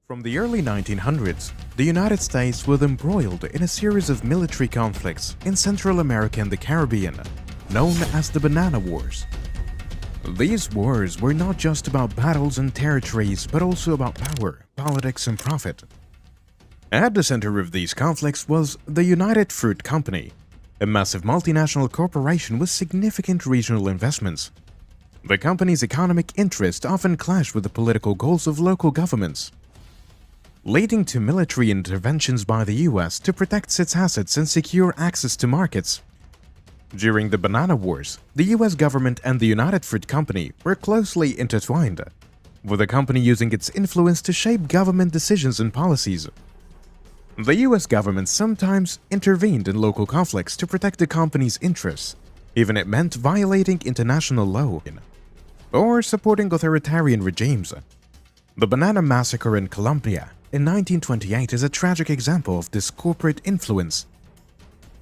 From the early 1900s, the United States was embroiled in a series of military conflicts in Central America and the Caribbean, known as the Banana Wars. These wars were not just about battles and territories, but also about power, politics, and profit. At the center of these conflicts was the United Fruit Company, a massive multinational corporation with significant regional investments. The company's economic interests often clashed with the political goals of local governments, leading to military interventions by the US to protect its assets and secure access to markets. During the Banana Wars, the US government and the United Fruit Company were closely intertwined, with the company using its influence to shape government decisions and policies. The US government sometimes intervened in local conflicts to protect the company's interests, even if it meant violating international law or supporting authoritarian regimes. The Banana Massacre in Colombia in 1928 is a tragic example of this corporate influence,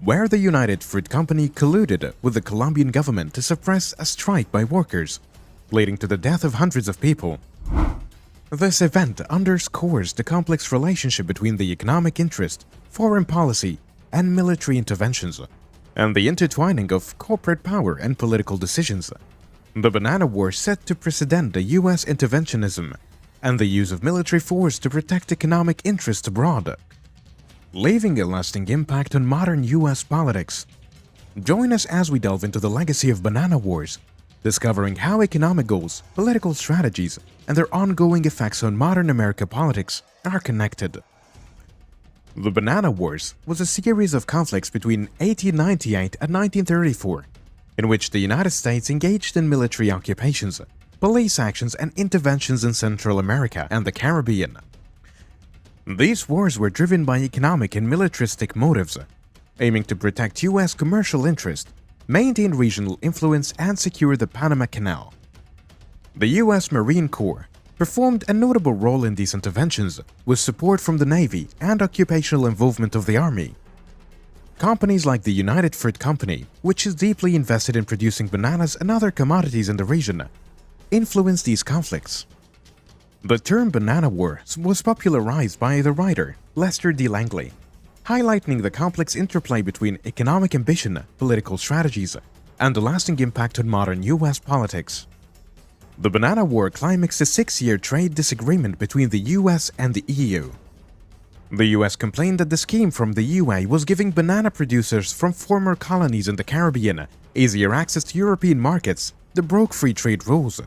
where the United Fruit Company colluded with the Colombian government to suppress a strike by workers, leading to the death of hundreds of people. This event underscores the complex relationship between the economic interest, foreign policy, and military interventions, and the intertwining of corporate power and political decisions. The Banana War set to precedent the US interventionism and the use of military force to protect economic interests abroad, leaving a lasting impact on modern US politics. Join us as we delve into the legacy of Banana Wars, discovering how economic goals, political strategies, and their ongoing effects on modern American politics are connected. The Banana Wars was a series of conflicts between 1898 and 1934, in which the United States engaged in military occupations, police actions, and interventions in Central America and the Caribbean. These wars were driven by economic and militaristic motives, aiming to protect US commercial interests, maintain regional influence, and secure the Panama Canal. The US Marine Corps performed a notable role in these interventions, with support from the Navy and occupational involvement of the Army. Companies like the United Fruit Company, which is deeply invested in producing bananas and other commodities in the region, influenced these conflicts. The term Banana War was popularized by the writer Lester D. Langley, highlighting the complex interplay between economic ambition, political strategies, and the lasting impact on modern US politics. The Banana War climaxed a 6-year trade disagreement between the US and the EU. The US complained that the scheme from the UA was giving banana producers from former colonies in the Caribbean easier access to European markets that broke free trade rules.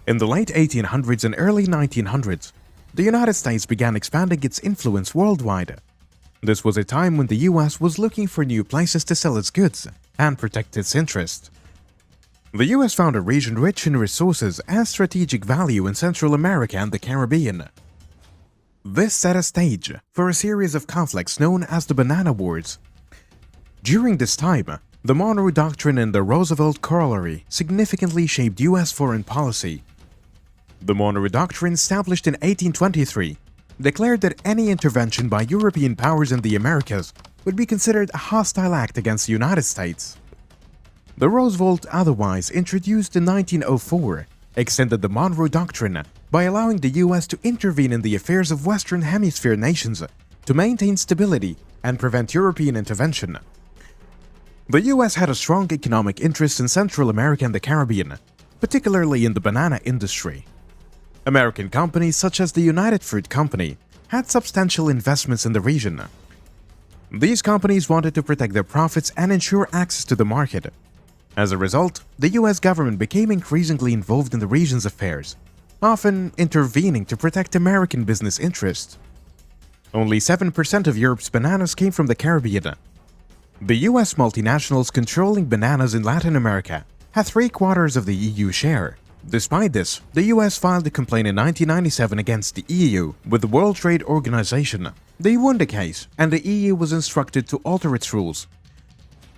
In the late 1800s and early 1900s, the United States began expanding its influence worldwide. This was a time when the US was looking for new places to sell its goods and protect its interests. The US found a region rich in resources and strategic value in Central America and the Caribbean. This set a stage for a series of conflicts known as the Banana Wars. During this time, the Monroe Doctrine and the Roosevelt Corollary significantly shaped US foreign policy. The Monroe Doctrine, established in 1823, declared that any intervention by European powers in the Americas would be considered a hostile act against the United States. The Roosevelt otherwise, introduced in 1904, extended the Monroe Doctrine by allowing the US to intervene in the affairs of Western Hemisphere nations to maintain stability and prevent European intervention. The US had a strong economic interest in Central America and the Caribbean, particularly in the banana industry. American companies such as the United Fruit Company had substantial investments in the region. These companies wanted to protect their profits and ensure access to the market. As a result, the US government became increasingly involved in the region's affairs, often intervening to protect American business interests. Only 7% of Europe's bananas came from the Caribbean. The US multinationals controlling bananas in Latin America had 3/4 of the EU share. Despite this, the US filed a complaint in 1997 against the EU with the World Trade Organization. They won the case, and the EU was instructed to alter its rules.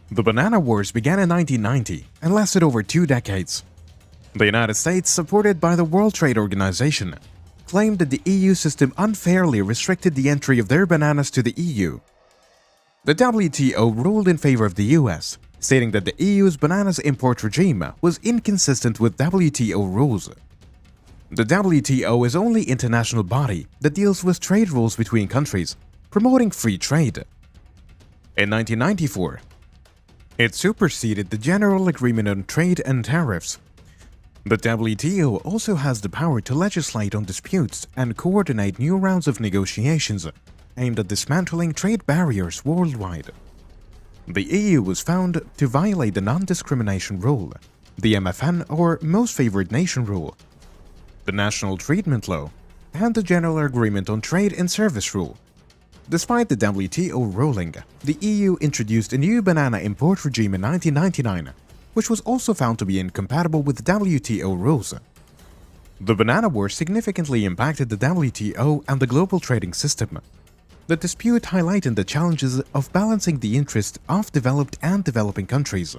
The Banana Wars began in 1990 and lasted over 2 decades. The United States, supported by the World Trade Organization, claimed that the EU system unfairly restricted the entry of their bananas to the EU. The WTO ruled in favor of the US, stating that the EU's bananas import regime was inconsistent with WTO rules. The WTO is the only international body that deals with trade rules between countries, promoting free trade. In 1994, it superseded the General Agreement on Trade and Tariffs. The WTO also has the power to legislate on disputes and coordinate new rounds of negotiations aimed at dismantling trade barriers worldwide. The EU was found to violate the non-discrimination rule, the MFN or Most Favored Nation rule, the National Treatment Law, and the General Agreement on Trade and Service rule. Despite the WTO ruling, the EU introduced a new banana import regime in 1999, which was also found to be incompatible with WTO rules. The banana war significantly impacted the WTO and the global trading system. The dispute highlighted the challenges of balancing the interests of developed and developing countries,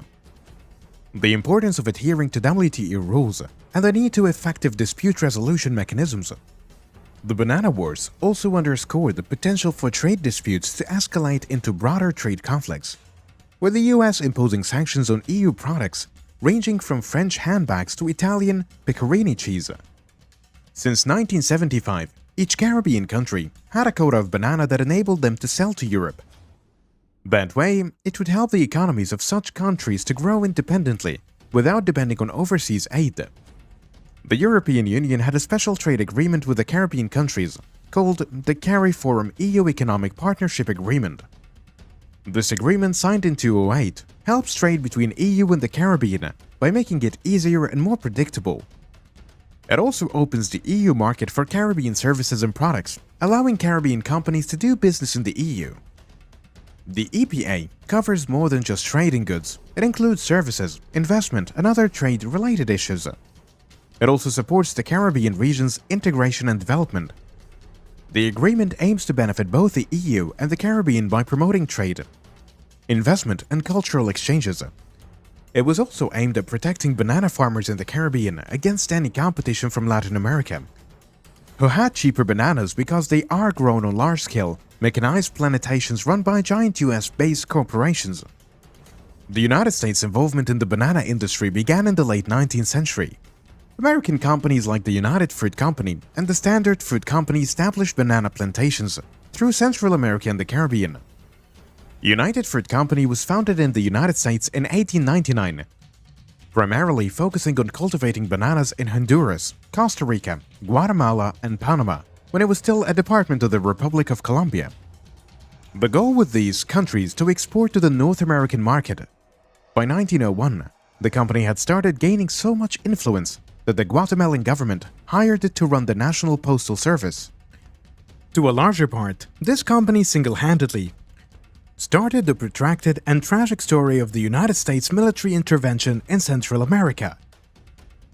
the importance of adhering to WTO rules, and the need to effective dispute resolution mechanisms. The banana wars also underscored the potential for trade disputes to escalate into broader trade conflicts, with the US imposing sanctions on EU products ranging from French handbags to Italian pecorino cheese. Since 1975, each Caribbean country had a quota of banana that enabled them to sell to Europe. That way, it would help the economies of such countries to grow independently without depending on overseas aid. The European Union had a special trade agreement with the Caribbean countries called the CARIFORUM EU Economic Partnership Agreement. This agreement, signed in 2008, helps trade between EU and the Caribbean by making it easier and more predictable. It also opens the EU market for Caribbean services and products, allowing Caribbean companies to do business in the EU. The EPA covers more than just trading goods. It includes services, investment, and other trade-related issues. It also supports the Caribbean region's integration and development. The agreement aims to benefit both the EU and the Caribbean by promoting trade, investment, and cultural exchanges. It was also aimed at protecting banana farmers in the Caribbean against any competition from Latin America, who had cheaper bananas because they are grown on large-scale, mechanized plantations run by giant US-based corporations. The United States' involvement in the banana industry began in the late 19th century. American companies like the United Fruit Company and the Standard Fruit Company established banana plantations through Central America and the Caribbean. United Fruit Company was founded in the United States in 1899, primarily focusing on cultivating bananas in Honduras, Costa Rica, Guatemala, and Panama, when it was still a department of the Republic of Colombia. The goal with these countries to export to the North American market. By 1901, the company had started gaining so much influence that the Guatemalan government hired it to run the National Postal Service. To a larger part, this company single-handedly started the protracted and tragic story of the United States military intervention in Central America.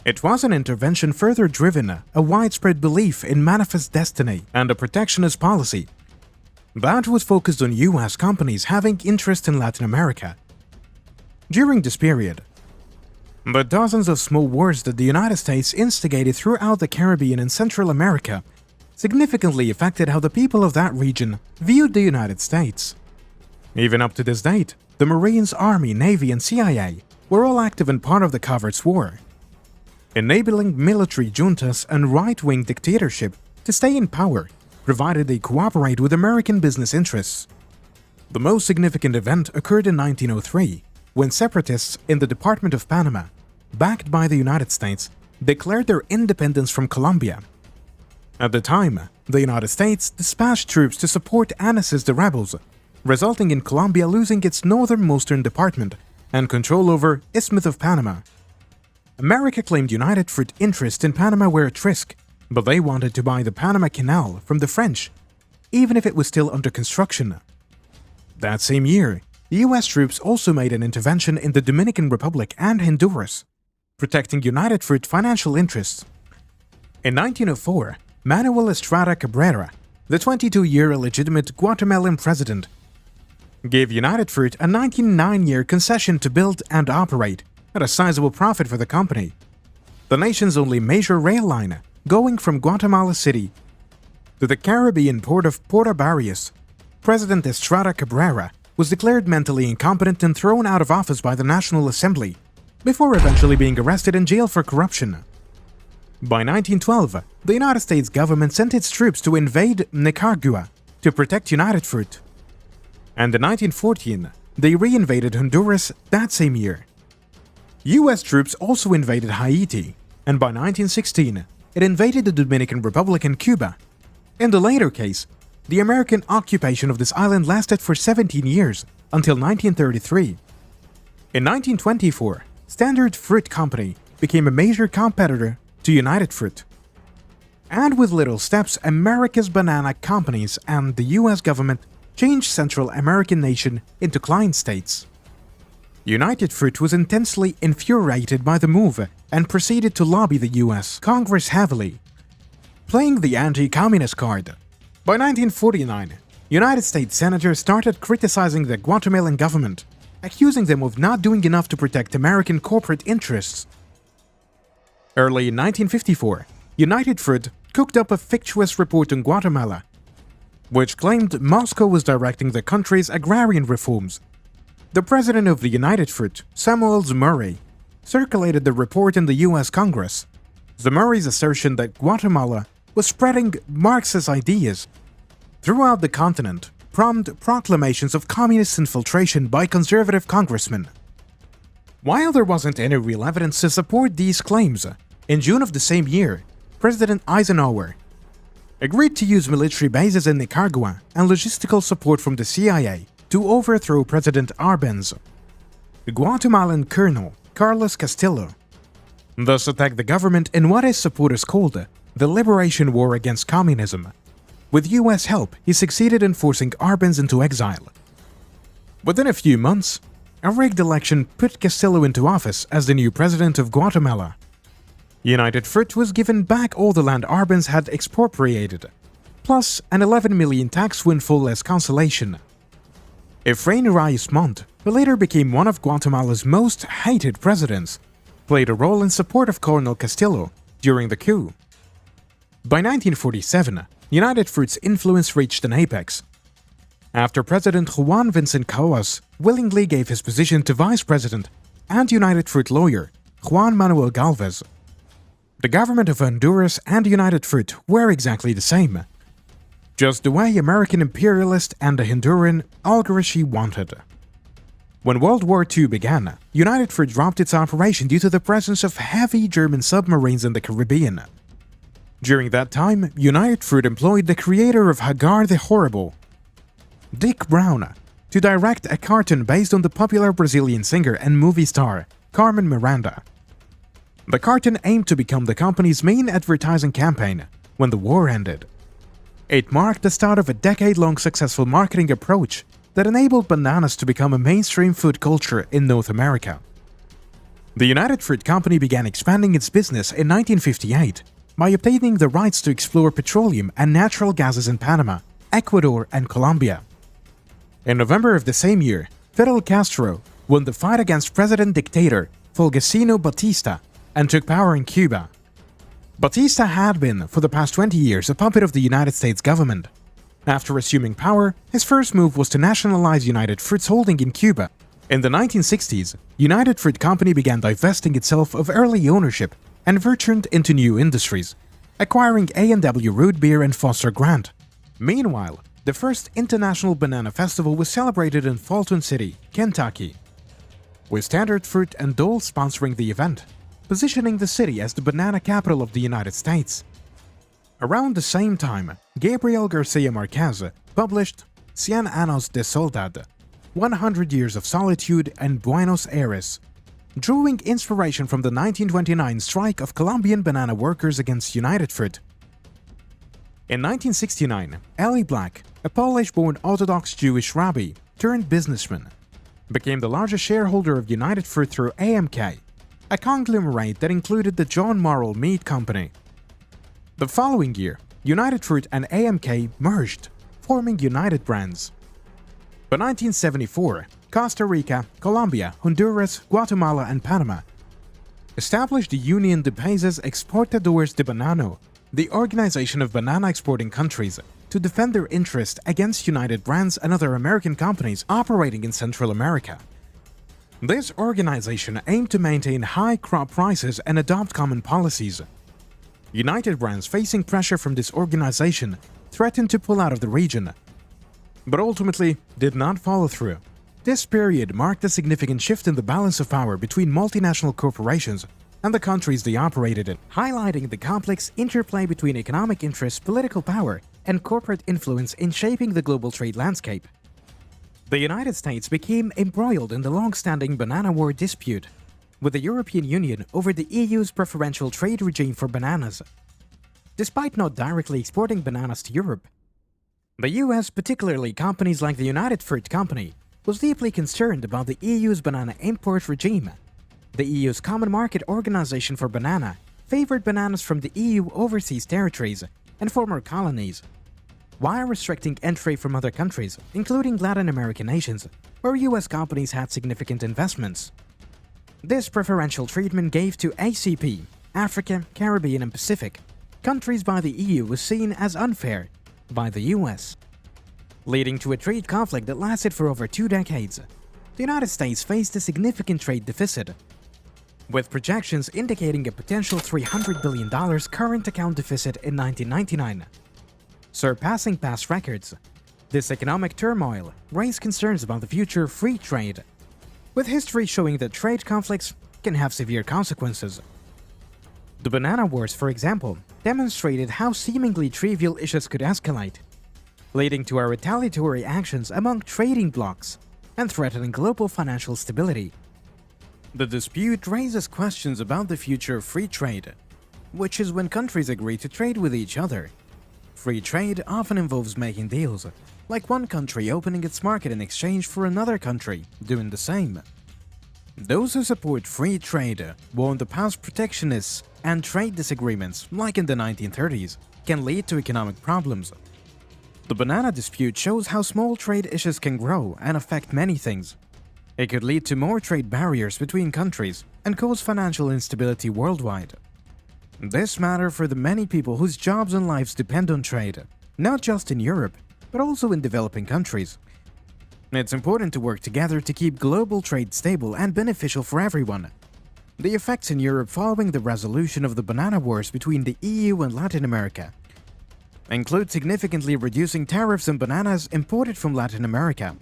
It was an intervention further driven a widespread belief in manifest destiny and a protectionist policy that was focused on US companies having interest in Latin America. During this period, the dozens of small wars that the United States instigated throughout the Caribbean and Central America significantly affected how the people of that region viewed the United States. Even up to this date, the Marines, Army, Navy, and CIA were all active in part of the Coverts War, enabling military juntas and right-wing dictatorship to stay in power, provided they cooperate with American business interests. The most significant event occurred in 1903, when separatists in the Department of Panama, backed by the United States, declared their independence from Colombia. At the time, the United States dispatched troops to support and assist the rebels, resulting in Colombia losing its northernmost department and control over Isthmus of Panama. America claimed United Fruit interests in Panama were at risk, but they wanted to buy the Panama Canal from the French, even if it was still under construction. That same year, the US troops also made an intervention in the Dominican Republic and Honduras, protecting United Fruit financial interests. In 1904, Manuel Estrada Cabrera, the 22-year illegitimate Guatemalan president, gave United Fruit a 99-year concession to build and operate at a sizable profit for the company, the nation's only major rail line going from Guatemala City to the Caribbean port of Puerto Barrios. President Estrada Cabrera was declared mentally incompetent and thrown out of office by the National Assembly, before eventually being arrested and jailed for corruption. By 1912, the United States government sent its troops to invade Nicaragua to protect United Fruit. And in 1914, they re-invaded Honduras that same year. US troops also invaded Haiti, and by 1916, it invaded the Dominican Republic and Cuba. In the later case, the American occupation of this island lasted for 17 years, until 1933. In 1924, Standard Fruit Company became a major competitor to United Fruit. And with little steps, America's banana companies and the US government changed Central American nation into client states. United Fruit was intensely infuriated by the move and proceeded to lobby the US Congress heavily, playing the anti-communist card. By 1949, United States senators started criticizing the Guatemalan government, accusing them of not doing enough to protect American corporate interests. Early in 1954, United Fruit cooked up a fictitious report on Guatemala, which claimed Moscow was directing the country's agrarian reforms. The president of the United Fruit, Samuel Murray, circulated the report in the US Congress. Murray's assertion that Guatemala was spreading Marxist ideas throughout the continent prompted proclamations of communist infiltration by conservative congressmen. While there wasn't any real evidence to support these claims, in June of the same year, President Eisenhower agreed to use military bases in Nicaragua and logistical support from the CIA to overthrow President Arbenz. The Guatemalan colonel, Carlos Castillo, thus attacked the government in what his supporters called the Liberation War against Communism. With US help, he succeeded in forcing Arbenz into exile. Within a few months, a rigged election put Castillo into office as the new president of Guatemala. United Fruit was given back all the land Arbenz had expropriated, plus an 11 million tax windfall as consolation. Efrain Reyes Montt, who later became one of Guatemala's most hated presidents, played a role in support of Colonel Castillo during the coup. By 1947, United Fruit's influence reached an apex. After President Juan Vicente Coas willingly gave his position to Vice President and United Fruit lawyer Juan Manuel Galvez, the government of Honduras and United Fruit were exactly the same, just the way American imperialist and the Honduran oligarchy wanted. When World War II began, United Fruit dropped its operation due to the presence of heavy German submarines in the Caribbean. During that time, United Fruit employed the creator of Hagar the Horrible, Dick Brown, to direct a cartoon based on the popular Brazilian singer and movie star Carmen Miranda. The cartoon aimed to become the company's main advertising campaign when the war ended. It marked the start of a decade-long successful marketing approach that enabled bananas to become a mainstream food culture in North America. The United Fruit Company began expanding its business in 1958 by obtaining the rights to explore petroleum and natural gases in Panama, Ecuador, and Colombia. In November of the same year, Fidel Castro won the fight against president-dictator Fulgencio Batista and took power in Cuba. Batista had been, for the past 20 years, a puppet of the United States government. After assuming power, his first move was to nationalize United Fruit's holding in Cuba. In the 1960s, United Fruit Company began divesting itself of early ownership and ventured into new industries, acquiring A&W Root Beer and Foster Grant. Meanwhile, the first International Banana Festival was celebrated in Fulton City, Kentucky, with Standard Fruit and Dole sponsoring the event, positioning the city as the banana capital of the United States. Around the same time, Gabriel Garcia Marquez published Cien Años de Soledad, 100 Years of Solitude in Buenos Aires, drawing inspiration from the 1929 strike of Colombian banana workers against United Fruit. In 1969, Eli Black, a Polish-born Orthodox Jewish rabbi turned businessman, became the largest shareholder of United Fruit through AMK, a conglomerate that included the John Morrill Meat Company. The following year, United Fruit and AMK merged, forming United Brands. By 1974, Costa Rica, Colombia, Honduras, Guatemala, and Panama established the Unión de Países Exportadores de Banano, the organization of banana exporting countries, to defend their interests against United Brands and other American companies operating in Central America. This organization aimed to maintain high crop prices and adopt common policies. United brands facing pressure from this organization threatened to pull out of the region, but ultimately did not follow through. This period marked a significant shift in the balance of power between multinational corporations and the countries they operated in, highlighting the complex interplay between economic interests, political power, and corporate influence in shaping the global trade landscape. The United States became embroiled in the long-standing Banana War dispute with the European Union over the EU's preferential trade regime for bananas. Despite not directly exporting bananas to Europe, the US, particularly companies like the United Fruit Company, was deeply concerned about the EU's banana import regime. The EU's Common Market Organization for Banana favored bananas from the EU overseas territories and former colonies, while restricting entry from other countries, including Latin American nations, where US companies had significant investments. This preferential treatment gave to ACP, Africa, Caribbean, and Pacific countries by the EU was seen as unfair by the US, leading to a trade conflict that lasted for over 2 decades. The United States faced a significant trade deficit, with projections indicating a potential $300 billion current account deficit in 1999, surpassing past records. This economic turmoil raised concerns about the future of free trade, with history showing that trade conflicts can have severe consequences. The Banana Wars, for example, demonstrated how seemingly trivial issues could escalate, leading to retaliatory actions among trading blocs and threatening global financial stability. The dispute raises questions about the future of free trade, which is when countries agree to trade with each other. Free trade often involves making deals, like one country opening its market in exchange for another country doing the same. Those who support free trade warn the past protectionists and trade disagreements, like in the 1930s, can lead to economic problems. The banana dispute shows how small trade issues can grow and affect many things. It could lead to more trade barriers between countries and cause financial instability worldwide. This matters for the many people whose jobs and lives depend on trade, not just in Europe, but also in developing countries. It's important to work together to keep global trade stable and beneficial for everyone. The effects in Europe following the resolution of the banana wars between the EU and Latin America include significantly reducing tariffs on bananas imported from Latin America.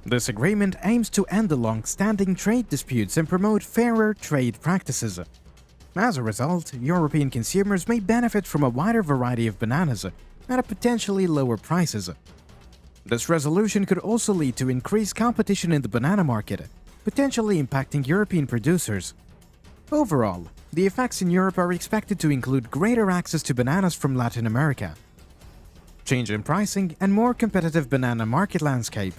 This agreement aims to end the long-standing trade disputes and promote fairer trade practices. As a result, European consumers may benefit from a wider variety of bananas at potentially lower prices. This resolution could also lead to increased competition in the banana market, potentially impacting European producers. Overall, the effects in Europe are expected to include greater access to bananas from Latin America, change in pricing, and more competitive banana market landscape.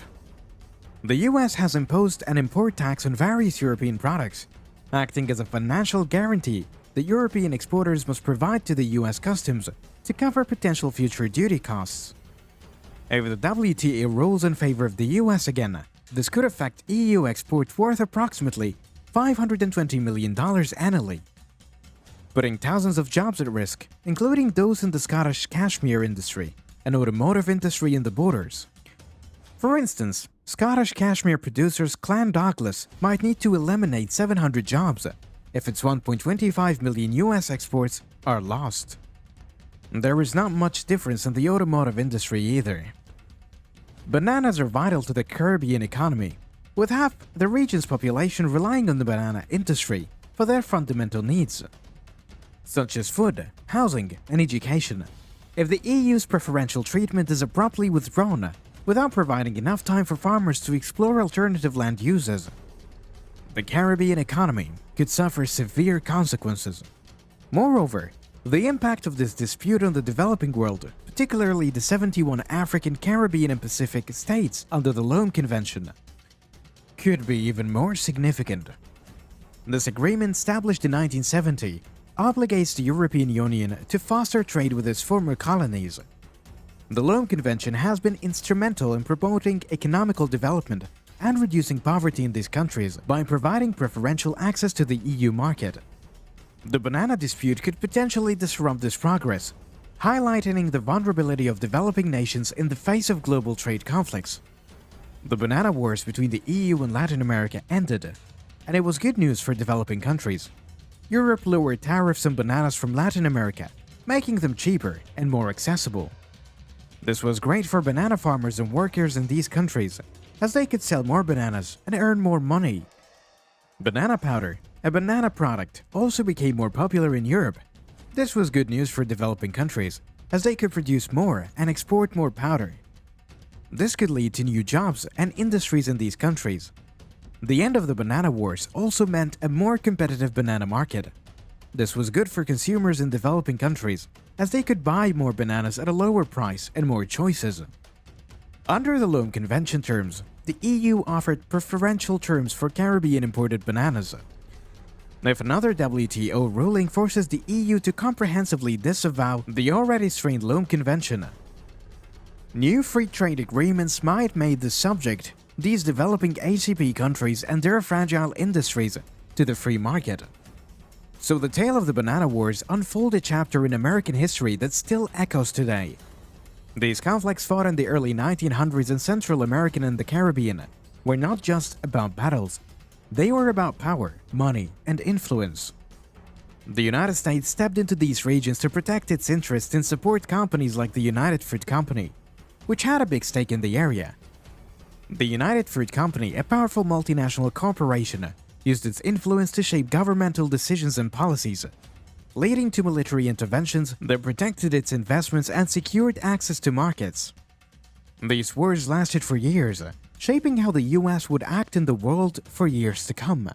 The US has imposed an import tax on various European products, acting as a financial guarantee that European exporters must provide to the US customs to cover potential future duty costs. If the WTO rules in favor of the US again, this could affect EU exports worth approximately $520 million annually, putting thousands of jobs at risk, including those in the Scottish cashmere industry and automotive industry in the borders. For instance, Scottish cashmere producers Clan Douglas might need to eliminate 700 jobs if its 1.25 million US exports are lost. There is not much difference in the automotive industry either. Bananas are vital to the Caribbean economy, with half the region's population relying on the banana industry for their fundamental needs, such as food, housing, and education. If the EU's preferential treatment is abruptly withdrawn without providing enough time for farmers to explore alternative land uses, the Caribbean economy could suffer severe consequences. Moreover, the impact of this dispute on the developing world, particularly the 71 African, Caribbean, and Pacific states under the Loan Convention, could be even more significant. This agreement, established in 1970, obligates the European Union to foster trade with its former colonies. The Loan Convention has been instrumental in promoting economical development and reducing poverty in these countries by providing preferential access to the EU market. The banana dispute could potentially disrupt this progress, highlighting the vulnerability of developing nations in the face of global trade conflicts. The banana wars between the EU and Latin America ended, and it was good news for developing countries. Europe lowered tariffs on bananas from Latin America, making them cheaper and more accessible. This was great for banana farmers and workers in these countries, as they could sell more bananas and earn more money. Banana powder, a banana product, also became more popular in Europe. This was good news for developing countries, as they could produce more and export more powder. This could lead to new jobs and industries in these countries. The end of the banana wars also meant a more competitive banana market. This was good for consumers in developing countries, as they could buy more bananas at a lower price and more choices. Under the Loan Convention terms, the EU offered preferential terms for Caribbean imported bananas. If another WTO ruling forces the EU to comprehensively disavow the already strained Loan Convention, new free trade agreements might make the subject, these developing ACP countries and their fragile industries, to the free market. So the tale of the banana wars unfold a chapter in American history that still echoes today. These conflicts fought in the early 1900s in Central America and the Caribbean were not just about battles, they were about power, money, and influence. The United States stepped into these regions to protect its interests and support companies like the United Fruit Company, which had a big stake in the area. The United Fruit Company, a powerful multinational corporation, used its influence to shape governmental decisions and policies, leading to military interventions that protected its investments and secured access to markets. These wars lasted for years, shaping how the US would act in the world for years to come.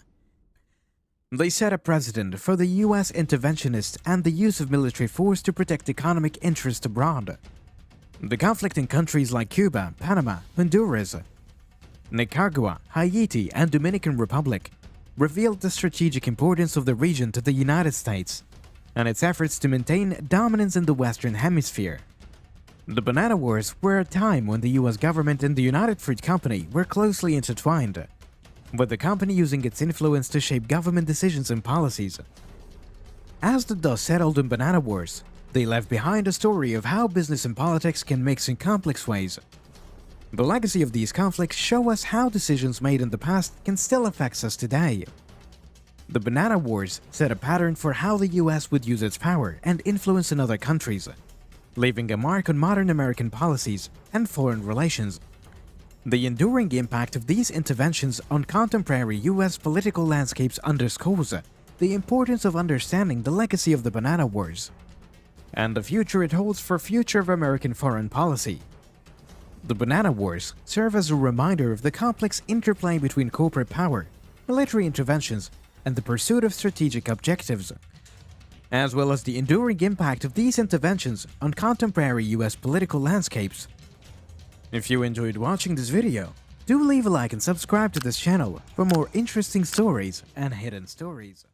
They set a precedent for the US interventionist and the use of military force to protect economic interests abroad. The conflict in countries like Cuba, Panama, Honduras, Nicaragua, Haiti, and Dominican Republic revealed the strategic importance of the region to the United States and its efforts to maintain dominance in the Western Hemisphere. The Banana Wars were a time when the US government and the United Fruit Company were closely intertwined, with the company using its influence to shape government decisions and policies. As the dust settled in Banana Wars, they left behind a story of how business and politics can mix in complex ways. The legacy of these conflicts show us how decisions made in the past can still affect us today. The Banana Wars set a pattern for how the US would use its power and influence in other countries, leaving a mark on modern American policies and foreign relations. The enduring impact of these interventions on contemporary US political landscapes underscores the importance of understanding the legacy of the Banana Wars and the future it holds for future of American foreign policy. The Banana Wars serve as a reminder of the complex interplay between corporate power, military interventions, and the pursuit of strategic objectives, as well as the enduring impact of these interventions on contemporary US political landscapes. If you enjoyed watching this video, do leave a like and subscribe to this channel for more interesting stories and hidden stories.